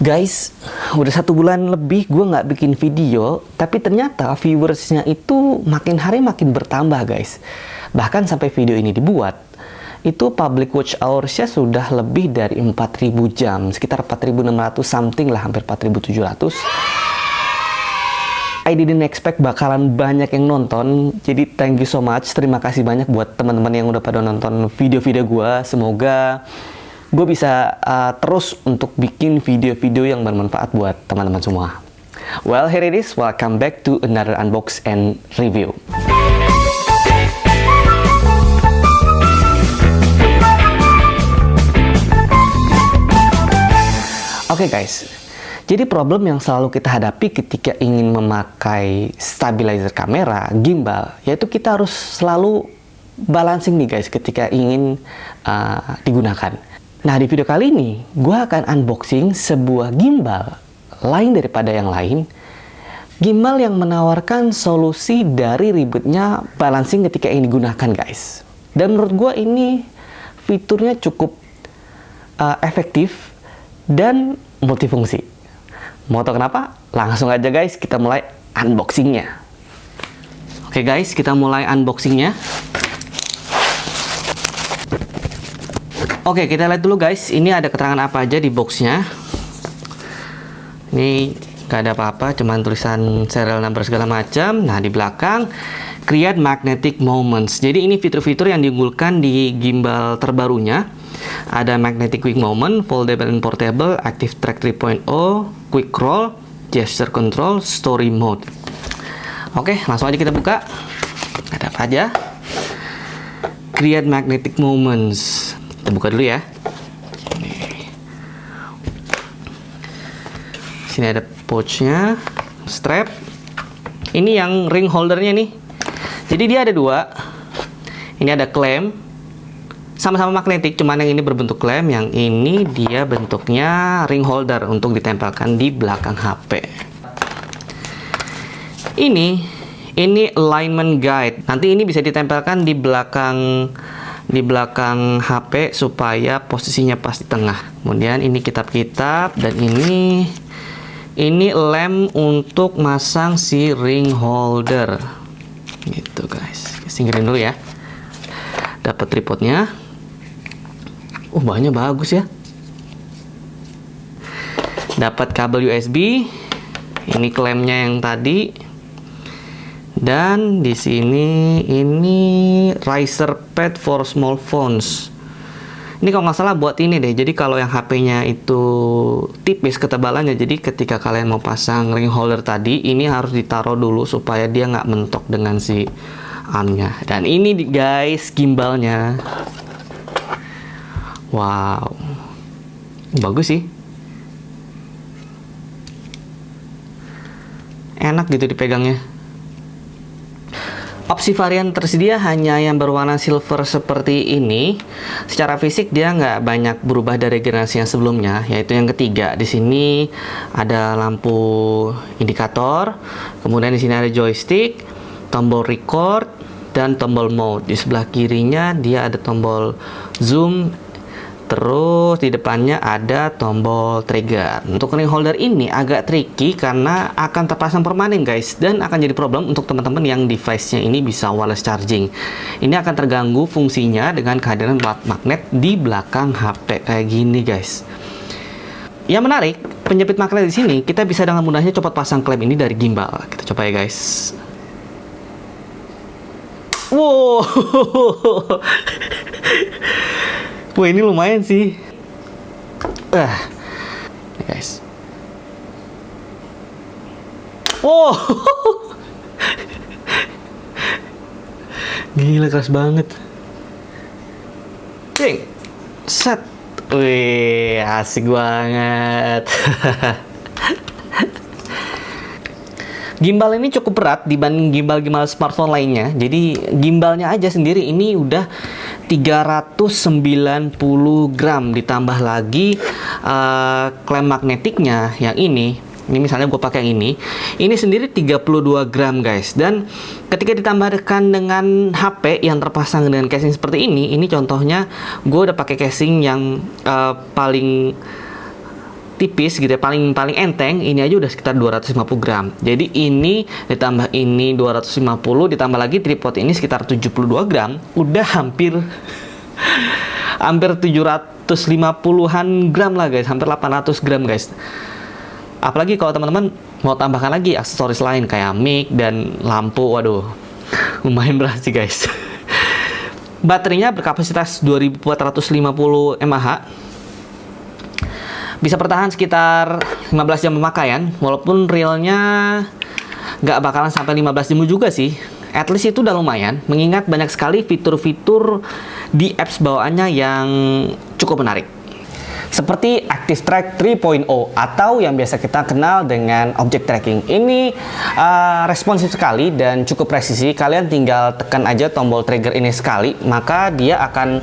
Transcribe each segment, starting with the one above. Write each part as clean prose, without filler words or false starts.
Guys, udah 1 bulan lebih gue nggak bikin video, tapi ternyata viewersnya itu makin hari makin bertambah guys. Bahkan sampai video ini dibuat, itu public watch hours-nya sudah lebih dari 4.000 jam, sekitar 4.600 something lah, hampir 4.700. I didn't expect bakalan banyak yang nonton, jadi thank you so much, terima kasih banyak buat teman-teman yang udah pada nonton video-video gue. Semoga gue bisa terus untuk bikin video-video yang bermanfaat buat teman-teman semua. Well, here it is. Welcome back to another unbox and review. Oke guys, jadi problem yang selalu kita hadapi ketika ingin memakai stabilizer kamera, gimbal, yaitu kita harus selalu balancing nih guys ketika ingin digunakan. Nah, di video kali ini, gue akan unboxing sebuah gimbal lain daripada yang lain. Gimbal yang menawarkan solusi dari ribetnya balancing ketika ingin digunakan, guys. Dan menurut gue ini fiturnya cukup efektif dan multifungsi. Mau tau kenapa? Langsung aja guys, kita mulai unboxingnya. Oke guys, kita mulai unboxingnya. Oke, kita lihat dulu guys, ini ada keterangan apa aja di boxnya. Ini gak ada apa-apa, cuman tulisan serial number segala macam. Nah, di belakang, create magnetic moments. Jadi ini fitur-fitur yang diunggulkan di gimbal terbarunya. Ada magnetic quick moment, foldable and portable, active track 3.0, quick roll, gesture control, story mode. Oke, langsung aja kita buka. Ada apa aja? Create magnetic moments. Kita buka dulu ya. Sini ada pouchnya, strap. Ini yang ring holdernya nih. Jadi dia ada dua. Ini ada klem, sama-sama magnetik, cuman yang ini berbentuk klem, yang ini dia bentuknya ring holder untuk ditempelkan di belakang HP. Ini alignment guide. Nanti ini bisa ditempelkan di belakang HP supaya posisinya pas di tengah. Kemudian ini kitab-kitab, dan ini lem untuk masang si ring holder. Gitu guys. Singkirin dulu ya. Dapat tripodnya. Bahannya bagus ya. Dapat kabel USB. Ini klemnya yang tadi. Dan di sini ini riser pad for small phones. Ini kalau nggak salah buat ini deh. Jadi kalau yang HP-nya itu tipis ketebalannya, jadi ketika kalian mau pasang ring holder tadi, ini harus ditaruh dulu supaya dia nggak mentok dengan si armnya. Dan ini guys gimbalnya. Wow, bagus sih. Enak gitu dipegangnya. Opsi varian tersedia hanya yang berwarna silver seperti ini. Secara fisik dia nggak banyak berubah dari generasi yang sebelumnya, yaitu yang ketiga. Di sini ada lampu indikator, kemudian di sini ada joystick, tombol record, dan tombol mode. Di sebelah kirinya dia ada tombol zoom. Terus di depannya ada tombol trigger. Untuk ring holder ini agak tricky karena akan terpasang permanen guys, dan akan jadi problem untuk teman-teman yang device-nya ini bisa wireless charging. Ini akan terganggu fungsinya dengan kehadiran plat magnet di belakang HP kayak gini guys. Yang menarik, penjepit magnet di sini kita bisa dengan mudahnya copot pasang klem ini dari gimbal. Kita coba ya guys. Wow. Wah, ini lumayan sih. Guys. Wow. Gila, keras banget. Cing. Set. Wih, asik banget. Gimbal ini cukup berat dibanding gimbal-gimbal smartphone lainnya. Jadi gimbalnya aja sendiri ini udah 390 gram, ditambah lagi klem magnetiknya yang ini misalnya gue pakai yang ini sendiri 32 gram guys. Dan ketika ditambahkan dengan HP yang terpasang dengan casing seperti ini contohnya gue udah pakai casing yang paling tipis gitu ya, paling enteng, ini aja udah sekitar 250 gram. Jadi ini ditambah ini 250, ditambah lagi tripod ini sekitar 72 gram, udah hampir 750-an gram lah guys, hampir 800 gram guys. Apalagi kalau teman-teman mau tambahkan lagi aksesoris lain kayak mic dan lampu, waduh, lumayan berat sih guys. Baterainya berkapasitas 2450 mAh. Bisa bertahan sekitar 15 jam pemakaian, walaupun realnya nggak bakalan sampai 15 jam juga sih. At least itu udah lumayan, mengingat banyak sekali fitur-fitur di apps bawaannya yang cukup menarik. Seperti Active Track 3.0 atau yang biasa kita kenal dengan Object Tracking. Ini responsif sekali dan cukup presisi. Kalian tinggal tekan aja tombol trigger ini sekali, maka dia akan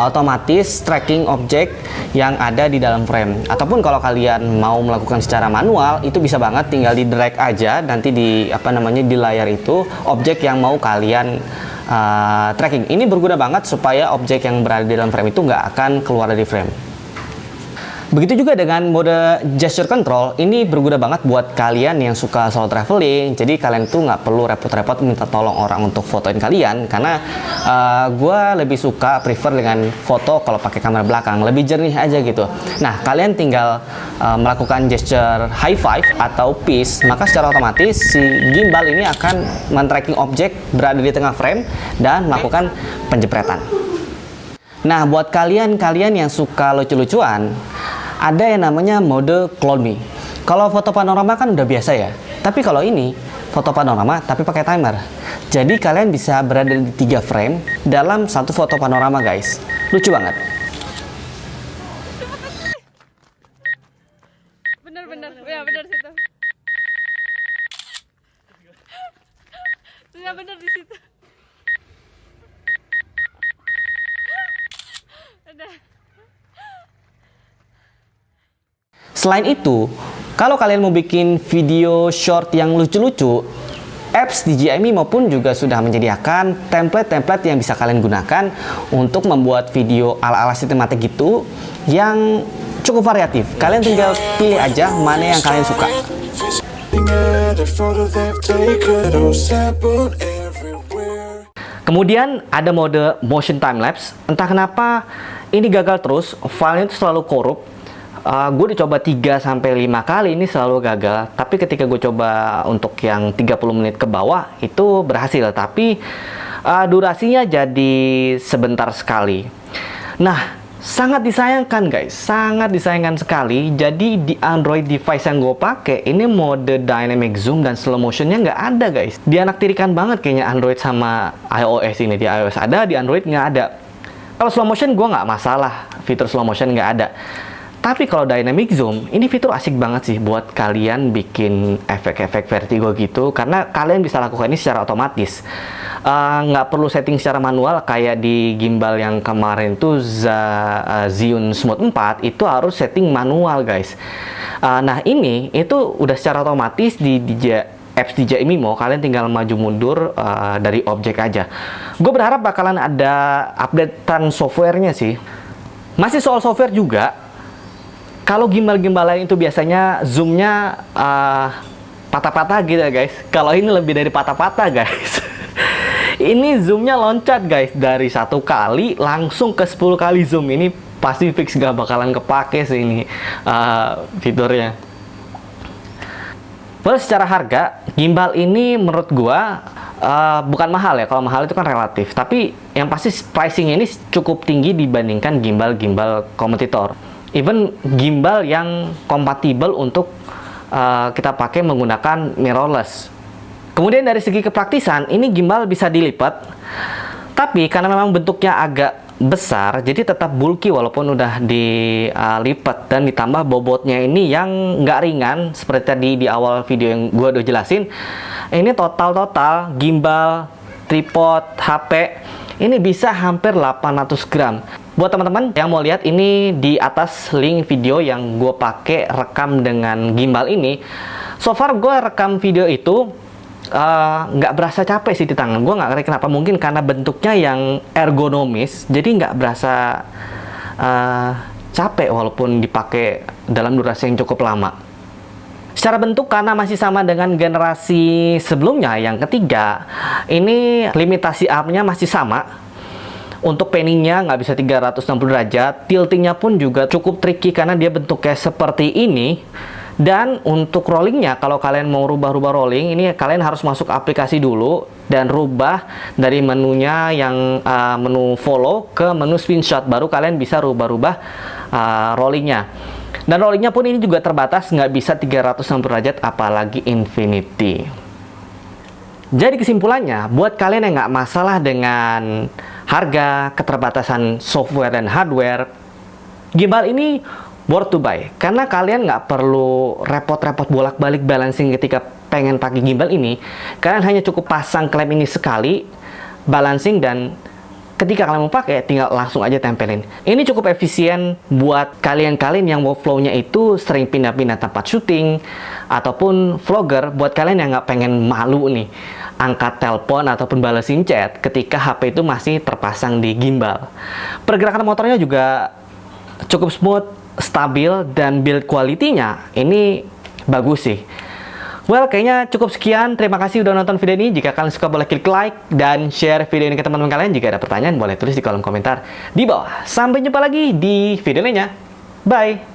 otomatis tracking objek yang ada di dalam frame. Ataupun kalau kalian mau melakukan secara manual, itu bisa banget tinggal di drag aja nanti di di layar itu objek yang mau kalian tracking. Ini berguna banget supaya objek yang berada di dalam frame itu nggak akan keluar dari frame. Begitu juga dengan mode gesture control, ini berguna banget buat kalian yang suka solo traveling. Jadi kalian tuh nggak perlu repot-repot minta tolong orang untuk fotoin kalian, karena gue lebih suka prefer dengan foto kalau pakai kamera belakang, lebih jernih aja gitu. Nah, kalian tinggal melakukan gesture high five atau peace, maka secara otomatis si gimbal ini akan men-tracking objek berada di tengah frame dan melakukan penjepretan. Nah, buat kalian yang suka lucu-lucuan, ada yang namanya mode clone me. Kalau foto panorama kan udah biasa ya, tapi kalau ini foto panorama tapi pakai timer. Jadi kalian bisa berada di 3 frame dalam satu foto panorama guys. Lucu banget. Bener ya, bener situ. Ya bener di situ. Udah. Selain itu, kalau kalian mau bikin video short yang lucu-lucu, apps DJI Mimo pun juga sudah menyediakan template-template yang bisa kalian gunakan untuk membuat video ala-ala sinematik gitu yang cukup variatif. Kalian tinggal pilih aja mana yang kalian suka. Kemudian ada mode motion time lapse. Entah kenapa ini gagal terus, filenya itu selalu korup. Gue dicoba 3-5 kali, ini selalu gagal. Tapi ketika gue coba untuk yang 30 menit ke bawah, itu berhasil. Tapi durasinya jadi sebentar sekali. Nah, sangat disayangkan guys, sangat disayangkan sekali. Jadi di Android device yang gue pakai, ini mode dynamic zoom dan slow motionnya nggak ada guys. Dianaktirikan banget kayaknya Android sama iOS ini. Di iOS ada, di Android nggak ada. Kalau slow motion gue nggak masalah, fitur slow motion nggak ada. Tapi kalau dynamic zoom, ini fitur asik banget sih buat kalian bikin efek-efek vertigo gitu, karena kalian bisa lakukan ini secara otomatis. Nggak perlu setting secara manual kayak di gimbal yang kemarin tuh Zhiyun Smooth 4, itu harus setting manual guys. Nah ini itu udah secara otomatis di apps DJI Mimo, kalian tinggal maju mundur dari objek aja. Gue berharap bakalan ada updatean softwarenya sih. Masih soal software juga. Kalau gimbal-gimbal lain itu biasanya zoomnya patah-patah gitu ya guys. Kalau ini lebih dari patah-patah guys. Ini zoomnya loncat guys, dari 1 kali langsung ke 10 kali zoom. Ini pasti fix gak bakalan kepake sih ini fiturnya. Well, secara harga gimbal ini menurut gua bukan mahal ya. Kalau mahal itu kan relatif. Tapi yang pasti pricing ini cukup tinggi dibandingkan gimbal-gimbal kompetitor. Even gimbal yang kompatibel untuk kita pakai menggunakan mirrorless. Kemudian dari segi kepraktisan, ini gimbal bisa dilipat. Tapi karena memang bentuknya agak besar, jadi tetap bulky walaupun udah dilipat. Dan ditambah bobotnya ini yang nggak ringan, seperti tadi di awal video yang gue udah jelasin. Ini total gimbal, tripod, HP, ini bisa hampir 800 gram. Buat teman-teman yang mau lihat, ini di atas link video yang gue pakai rekam dengan gimbal ini. So far gue rekam video itu nggak berasa capek sih di tangan. Gue nggak ngerti kenapa, mungkin karena bentuknya yang ergonomis, jadi nggak berasa capek walaupun dipakai dalam durasi yang cukup lama. Secara bentuk karena masih sama dengan generasi sebelumnya yang ketiga, ini limitasi armnya masih sama. Untuk panningnya nggak bisa 360 derajat, tiltingnya pun juga cukup tricky karena dia bentuknya seperti ini. Dan untuk rollingnya, kalau kalian mau rubah-rubah rolling, ini kalian harus masuk aplikasi dulu dan rubah dari menunya yang menu follow ke menu screenshot, baru kalian bisa rubah-rubah rollingnya. Dan rollingnya pun ini juga terbatas, nggak bisa 360 derajat, apalagi infinity. Jadi kesimpulannya, buat kalian yang nggak masalah dengan harga, keterbatasan software dan hardware, gimbal ini worth to buy. Karena kalian nggak perlu repot-repot bolak-balik balancing ketika pengen pakai gimbal ini. Kalian hanya cukup pasang klem ini sekali, balancing, dan ketika kalian mau pakai, tinggal langsung aja tempelin. Ini cukup efisien buat kalian-kalian yang workflow-nya itu sering pindah-pindah tempat syuting, ataupun vlogger, buat kalian yang nggak pengen malu nih, angkat telepon ataupun balesin chat ketika HP itu masih terpasang di gimbal. Pergerakan motornya juga cukup smooth, stabil, dan build quality-nya ini bagus sih. Well, kayaknya cukup sekian. Terima kasih udah nonton video ini. Jika kalian suka, boleh klik like dan share video ini ke teman-teman kalian. Jika ada pertanyaan, boleh tulis di kolom komentar di bawah. Sampai jumpa lagi di video lainnya. Bye!